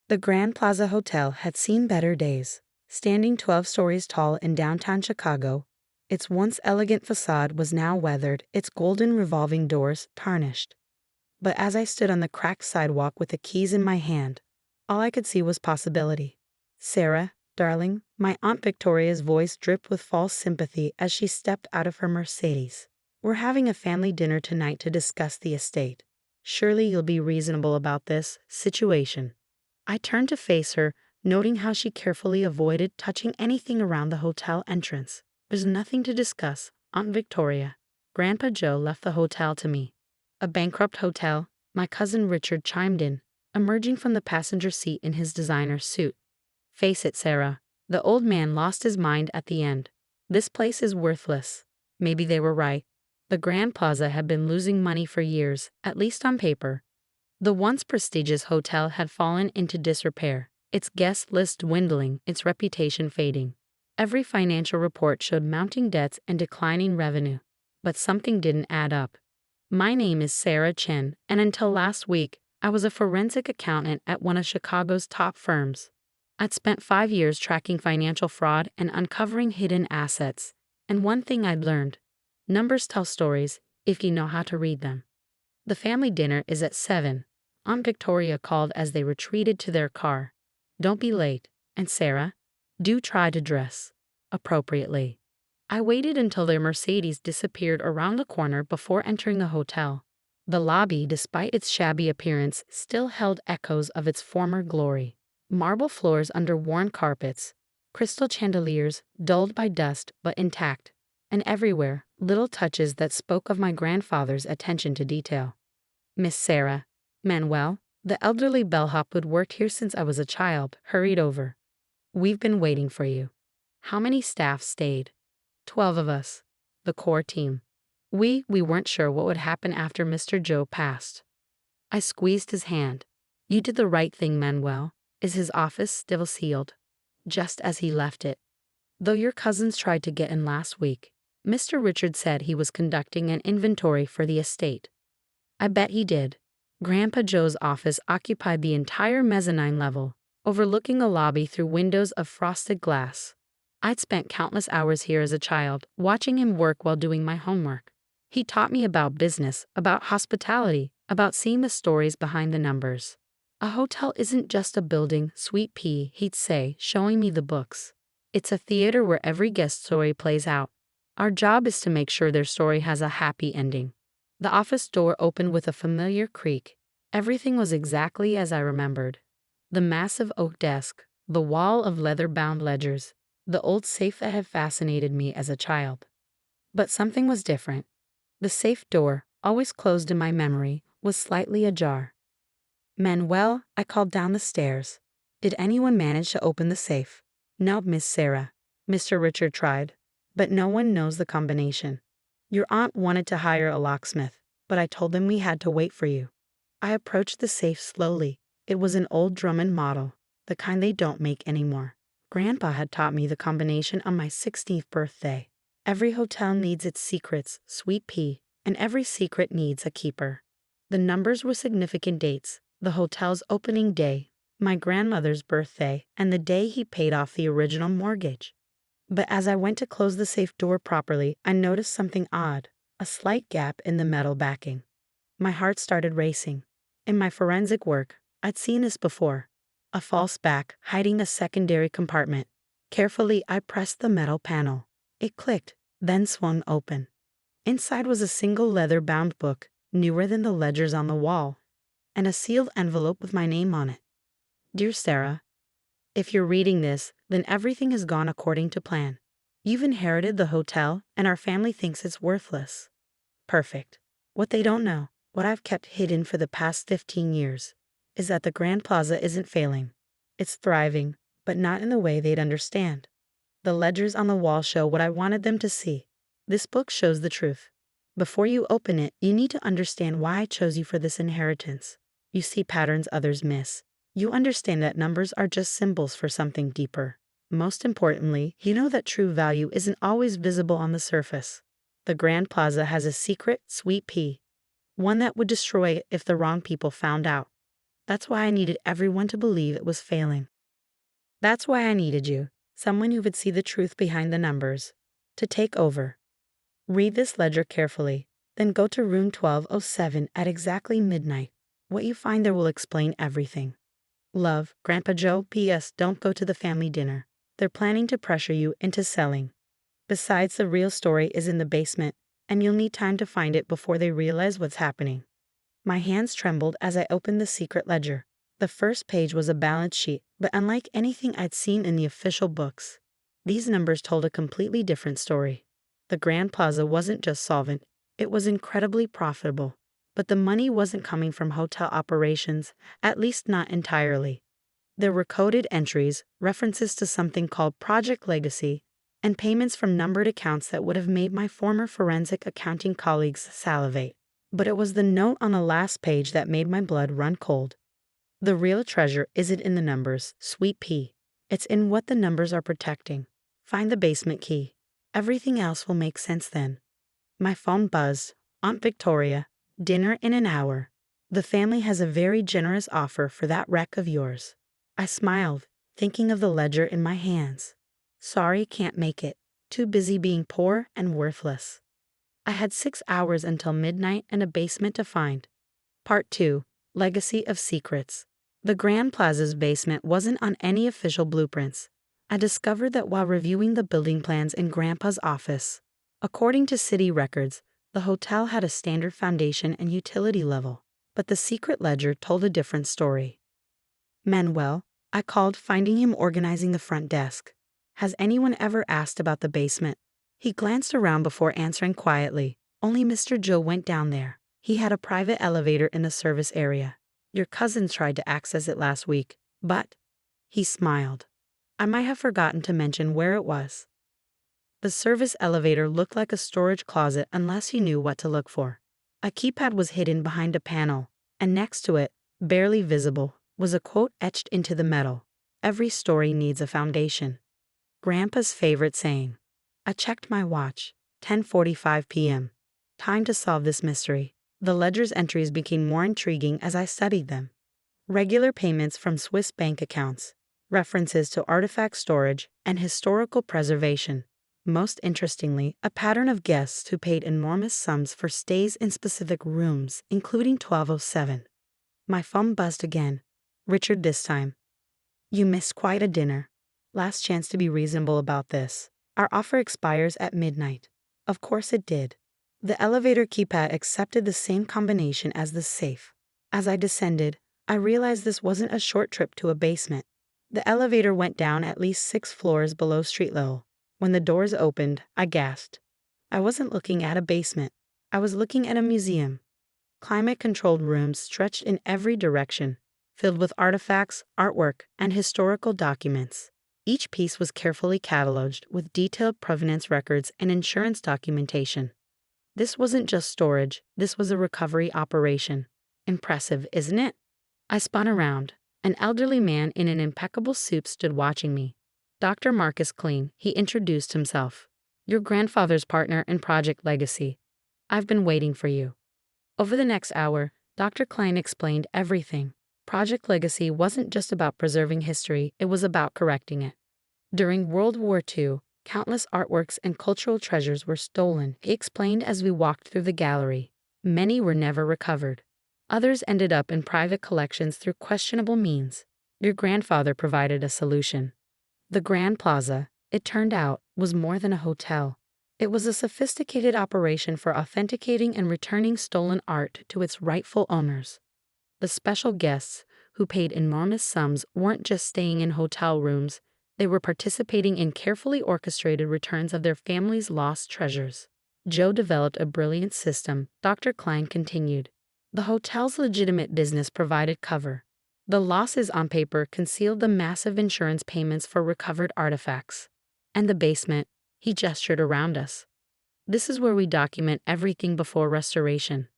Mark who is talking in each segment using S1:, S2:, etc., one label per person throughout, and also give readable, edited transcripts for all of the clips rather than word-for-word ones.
S1: The Grand Plaza Hotel had seen better days. Standing 12 stories tall in downtown Chicago, its once elegant facade was now weathered, its golden revolving doors tarnished. But as I stood on the cracked sidewalk with the keys in my hand, all I could see was possibility. "Sarah, darling," my Aunt Victoria's voice dripped with false sympathy as she stepped out of her Mercedes. "We're having a family dinner tonight to discuss the estate. Surely you'll be reasonable about this situation." I turned to face her, noting how she carefully avoided touching anything around the hotel entrance. "There's nothing to discuss, Aunt Victoria. Grandpa Joe left the hotel to me." "A bankrupt hotel," my cousin Richard chimed in, emerging from the passenger seat in his designer suit. "Face it, Sarah, the old man lost his mind at the end. This place is worthless." Maybe they were right. The Grand Plaza had been losing money for years, at least on paper. The once prestigious hotel had fallen into disrepair, its guest list dwindling, its reputation fading. Every financial report showed mounting debts and declining revenue. But something didn't add up. My name is Sarah Chen, and until last week, I was a forensic accountant at one of Chicago's top firms. I'd spent 5 years tracking financial fraud and uncovering hidden assets. And one thing I'd learned: numbers tell stories if you know how to read them. "The family dinner is at 7, Aunt Victoria called as they retreated to their car. "Don't be late, and Sarah, do try to dress appropriately." I waited until their Mercedes disappeared around the corner before entering the hotel. The lobby, despite its shabby appearance, still held echoes of its former glory. Marble floors under worn carpets, crystal chandeliers dulled by dust but intact, and everywhere, little touches that spoke of my grandfather's attention to detail. "Miss Sarah, Manuel," the elderly bellhop who'd worked here since I was a child, hurried over. "We've been waiting for you." "How many staff stayed?" 12 of us. The core team. We weren't sure what would happen after Mr. Joe passed." I squeezed his hand. "You did the right thing, Manuel. Is his office still sealed?" "Just as he left it. Though your cousins tried to get in last week. Mr. Richard said he was conducting an inventory for the estate." I bet he did. Grandpa Joe's office occupied the entire mezzanine level, overlooking a lobby through windows of frosted glass. I'd spent countless hours here as a child, watching him work while doing my homework. He taught me about business, about hospitality, about seeing the stories behind the numbers. "A hotel isn't just a building, sweet pea," he'd say, showing me the books. "It's a theater where every guest story plays out. Our job is to make sure their story has a happy ending." The office door opened with a familiar creak. Everything was exactly as I remembered. The massive oak desk, the wall of leather-bound ledgers, the old safe that had fascinated me as a child. But something was different. The safe door, always closed in my memory, was slightly ajar. "Manuel," I called down the stairs. "Did anyone manage to open the safe?" "No, Miss Sarah." Mr. Richard tried. "But no one knows the combination. Your aunt wanted to hire a locksmith, but I told them we had to wait for you." I approached the safe slowly. It was an old Drummond model, the kind they don't make anymore. Grandpa had taught me the combination on my 16th birthday. Every hotel needs its secrets, sweet pea, and every secret needs a keeper. The numbers were significant dates: the hotel's opening day, my grandmother's birthday, and the day he paid off the original mortgage. But as I went to close the safe door properly, I noticed something odd, a slight gap in the metal backing. My heart started racing. In my forensic work, I'd seen this before. A false back hiding a secondary compartment. Carefully, I pressed the metal panel. It clicked, then swung open. Inside was a single leather-bound book, newer than the ledgers on the wall, and a sealed envelope with my name on it. "Dear Sarah, if you're reading this, then everything has gone according to plan. You've inherited the hotel, and our family thinks it's worthless." Perfect. What they don't know, what I've kept hidden for the past 15 years, is that the Grand Plaza isn't failing. It's thriving, but not in the way they'd understand. The ledgers on the wall show what I wanted them to see. This book shows the truth. Before you open it, you need to understand why I chose you for this inheritance. You see patterns others miss. You understand that numbers are just symbols for something deeper. Most importantly, you know that true value isn't always visible on the surface. The Grand Plaza has a secret, sweet pea, one that would destroy it if the wrong people found out. That's why I needed everyone to believe it was failing. That's why I needed you, someone who would see the truth behind the numbers, to take over. Read this ledger carefully, then go to room 1207 at exactly midnight. What you find there will explain everything. Love, Grandpa Joe. P.S. Don't go to the family dinner. They're planning to pressure you into selling. Besides, the real story is in the basement, and you'll need time to find it before they realize what's happening. My hands trembled as I opened the secret ledger. The first page was a balance sheet, but unlike anything I'd seen in the official books, these numbers told a completely different story. The Grand Plaza wasn't just solvent, it was incredibly profitable. But the money wasn't coming from hotel operations, at least not entirely. There were coded entries, references to something called Project Legacy, and payments from numbered accounts that would have made my former forensic accounting colleagues salivate. But it was the note on the last page that made my blood run cold. The real treasure isn't in the numbers, sweet pea. It's in what the numbers are protecting. Find the basement key. Everything else will make sense then. My phone buzzed. Aunt Victoria, dinner in an hour. The family has a very generous offer for that wreck of yours. I smiled, thinking of the ledger in my hands. Sorry, can't make it. Too busy being poor and worthless. I had 6 hours until midnight and a basement to find. Part 2. Legacy of Secrets. The Grand Plaza's basement wasn't on any official blueprints. I discovered that while reviewing the building plans in Grandpa's office. According to city records, the hotel had a standard foundation and utility level, but the secret ledger told a different story. Manuel, I called, finding him organizing the front desk. Has anyone ever asked about the basement? He glanced around before answering quietly. Only Mr. Joe went down there. He had a private elevator in the service area. Your cousins tried to access it last week, but... He smiled. I might have forgotten to mention where it was. The service elevator looked like a storage closet unless you knew what to look for. A keypad was hidden behind a panel, and next to it, barely visible, was a quote etched into the metal. Every story needs a foundation. Grandpa's favorite saying. I checked my watch. 10:45 p.m. Time to solve this mystery. The ledger's entries became more intriguing as I studied them. Regular payments from Swiss bank accounts, references to artifact storage, and historical preservation. Most interestingly, a pattern of guests who paid enormous sums for stays in specific rooms, including 1207. My phone buzzed again. Richard this time. You missed quite a dinner. Last chance to be reasonable about this. Our offer expires at midnight. Of course it did. The elevator keypad accepted the same combination as the safe. As I descended, I realized this wasn't a short trip to a basement. The elevator went down at least 6 floors below street level. When the doors opened, I gasped. I wasn't looking at a basement. I was looking at a museum. Climate-controlled rooms stretched in every direction, filled with artifacts, artwork, and historical documents. Each piece was carefully cataloged with detailed provenance records and insurance documentation. This wasn't just storage, this was a recovery operation. Impressive, isn't it? I spun around. An elderly man in an impeccable suit stood watching me. Dr. Marcus Klein, he introduced himself. Your grandfather's partner in Project Legacy. I've been waiting for you. Over the next hour, Dr. Klein explained everything. Project Legacy wasn't just about preserving history, it was about correcting it. During World War II, countless artworks and cultural treasures were stolen, he explained as we walked through the gallery. Many were never recovered. Others ended up in private collections through questionable means. Your grandfather provided a solution. The Grand Plaza, it turned out, was more than a hotel. It was a sophisticated operation for authenticating and returning stolen art to its rightful owners. The special guests, who paid enormous sums, weren't just staying in hotel rooms, they were participating in carefully orchestrated returns of their family's lost treasures. Joe developed a brilliant system, Dr. Klein continued. The hotel's legitimate business provided cover. The losses on paper concealed the massive insurance payments for recovered artifacts. And the basement, he gestured around us. This is where we document everything before restoration.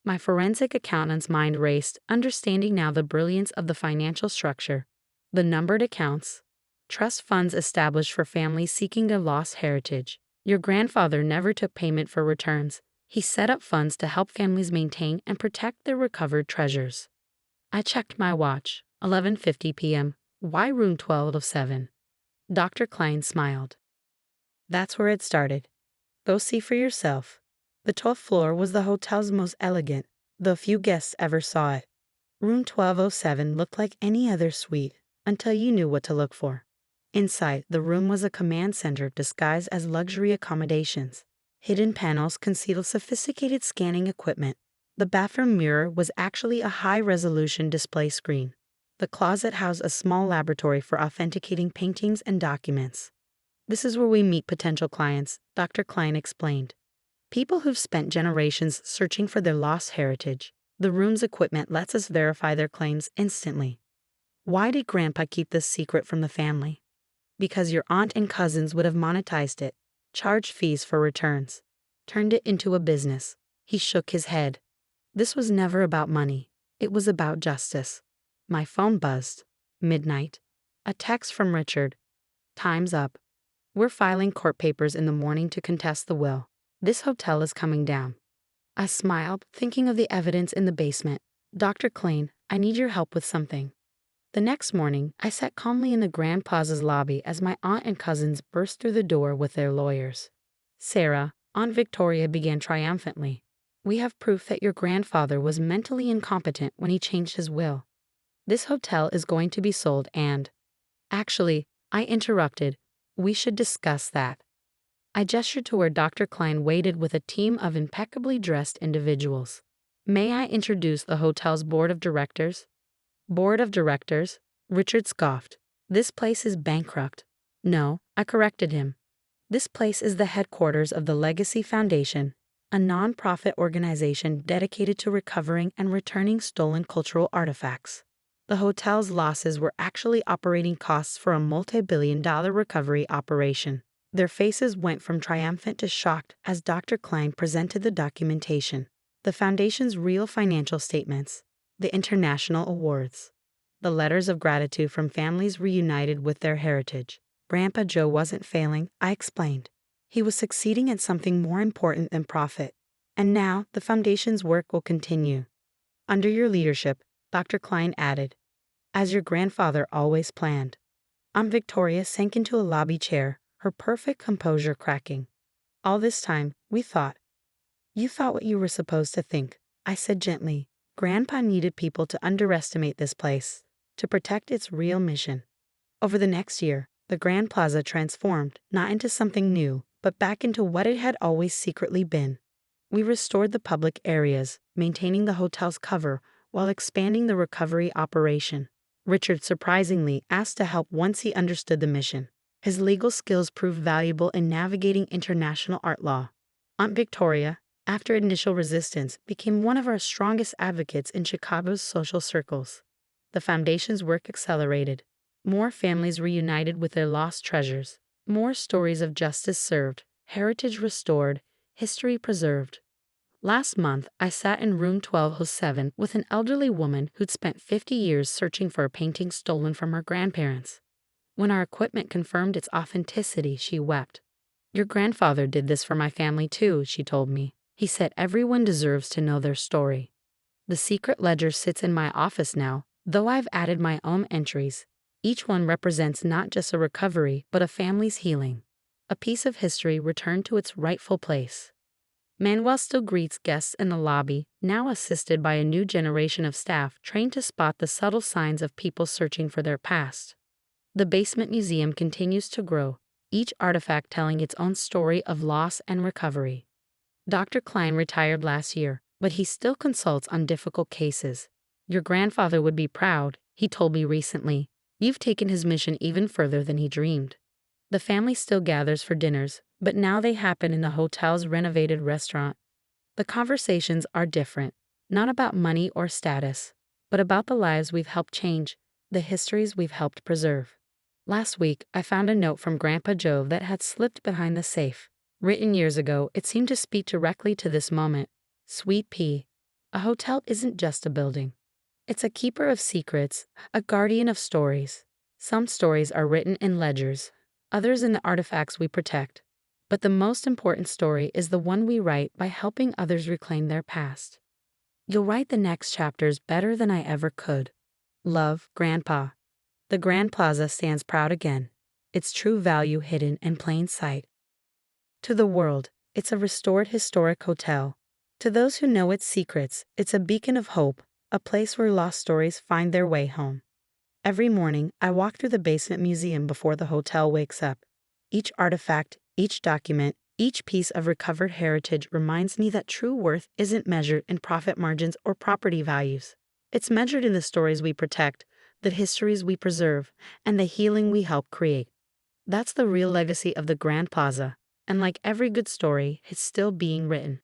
S1: My forensic accountant's mind raced, understanding now the brilliance of the financial structure. The numbered accounts, trust funds established for families seeking their lost heritage. Your grandfather never took payment for returns. He set up funds to help families maintain and protect their recovered treasures. I checked my watch. 11:50 p.m. Why room 1207? Dr. Klein smiled. That's where it started. Go see for yourself. The 12th floor was the hotel's most elegant, though few guests ever saw it. Room 1207 looked like any other suite until you knew what to look for. Inside, the room was a command center disguised as luxury accommodations. Hidden panels concealed sophisticated scanning equipment. The bathroom mirror was actually a high-resolution display screen. The closet housed a small laboratory for authenticating paintings and documents. This is where we meet potential clients, Dr. Klein explained. People who've spent generations searching for their lost heritage. The room's equipment lets us verify their claims instantly. Why did Grandpa keep this secret from the family? Because your aunt and cousins would have monetized it, charged fees for returns, turned it into a business. He shook his head. This was never about money. It was about justice. My phone buzzed. Midnight. A text from Richard. Time's up. We're filing court papers in the morning to contest the will. This hotel is coming down. I smiled, thinking of the evidence in the basement. Dr. Klein, I need your help with something. The next morning, I sat calmly in the Grand Plaza's lobby as my aunt and cousins burst through the door with their lawyers. Sarah, Aunt Victoria began triumphantly. We have proof that your grandfather was mentally incompetent when he changed his will. This hotel is going to be sold and... Actually, I interrupted. We should discuss that. I gestured to where Dr. Klein waited with a team of impeccably dressed individuals. May I introduce the hotel's board of directors? Board of directors? Richard scoffed. This place is bankrupt. No, I corrected him. This place is the headquarters of the Legacy Foundation, a non-profit organization dedicated to recovering and returning stolen cultural artifacts. The hotel's losses were actually operating costs for a multi-billion-dollar recovery operation. Their faces went from triumphant to shocked as Dr. Klein presented the documentation, the foundation's real financial statements, the international awards, the letters of gratitude from families reunited with their heritage. Grandpa Joe wasn't failing, I explained. He was succeeding at something more important than profit. And now the foundation's work will continue. Under your leadership, Dr. Klein added, as your grandfather always planned. Aunt Victoria sank into a lobby chair, her perfect composure cracking. All this time, we thought. You thought what you were supposed to think, I said gently. Grandpa needed people to underestimate this place, to protect its real mission. Over the next year, the Grand Plaza transformed, not into something new, but back into what it had always secretly been. We restored the public areas, maintaining the hotel's cover while expanding the recovery operation. Richard surprisingly asked to help once he understood the mission. His legal skills proved valuable in navigating international art law. Aunt Victoria, after initial resistance, became one of our strongest advocates in Chicago's social circles. The foundation's work accelerated. More families reunited with their lost treasures. More stories of justice served, heritage restored, history preserved. Last month, I sat in room 1207 with an elderly woman who'd spent 50 years searching for a painting stolen from her grandparents. When our equipment confirmed its authenticity, she wept. Your grandfather did this for my family too, she told me. He said everyone deserves to know their story. The secret ledger sits in my office now, though I've added my own entries. Each one represents not just a recovery, but a family's healing. A piece of history returned to its rightful place. Manuel still greets guests in the lobby, now assisted by a new generation of staff trained to spot the subtle signs of people searching for their past. The basement museum continues to grow, each artifact telling its own story of loss and recovery. Dr. Klein retired last year, but he still consults on difficult cases. Your grandfather would be proud, he told me recently. You've taken his mission even further than he dreamed. The family still gathers for dinners, but now they happen in the hotel's renovated restaurant. The conversations are different, not about money or status, but about the lives we've helped change, the histories we've helped preserve. Last week, I found a note from Grandpa Joe that had slipped behind the safe. Written years ago, it seemed to speak directly to this moment. Sweet pea. A hotel isn't just a building. It's a keeper of secrets, a guardian of stories. Some stories are written in ledgers, others in the artifacts we protect. But the most important story is the one we write by helping others reclaim their past. You'll write the next chapters better than I ever could. Love, Grandpa. The Grand Plaza stands proud again, its true value hidden in plain sight. To the world, it's a restored historic hotel. To those who know its secrets, it's a beacon of hope, a place where lost stories find their way home. Every morning, I walk through the basement museum before the hotel wakes up. Each artifact, each document, each piece of recovered heritage reminds me that true worth isn't measured in profit margins or property values. It's measured in the stories we protect, the histories we preserve, and the healing we help create. That's the real legacy of the Grand Plaza, and like every good story, it's still being written.